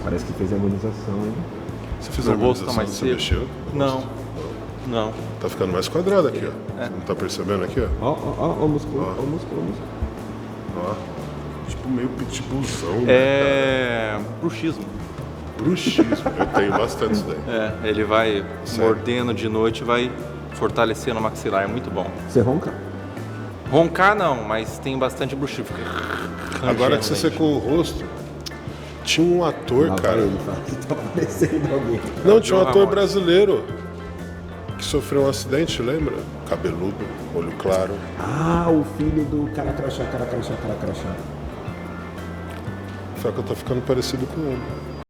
parece que fez a harmonização, hein? Você fez a O rosto tá harmonização, mais você seco? mexeu? Não. Tá ficando mais quadrado aqui, ó. Você não tá percebendo aqui, ó? Ó o músculo, ó o músculo, ó o músculo. Ó. Tipo meio pitbullzão, né, cara? É bruxismo. Bruxismo. Eu tenho bastante isso daí. Ele vai Sério? mordendo de noite e vai fortalecendo o maxilar, é muito bom. Você ronca? Roncar não, mas tem bastante bruxismo. Fica Agora que você rangendo o dente. secou o rosto, tinha um ator, Lá vai cara. ele, fala que tá parecendo alguém. Não, tinha um João ator Ramos. brasileiro que sofreu um acidente, lembra? Cabeludo, olho claro. Ah, o filho do cara crachá. Só que eu tô ficando parecido com ele.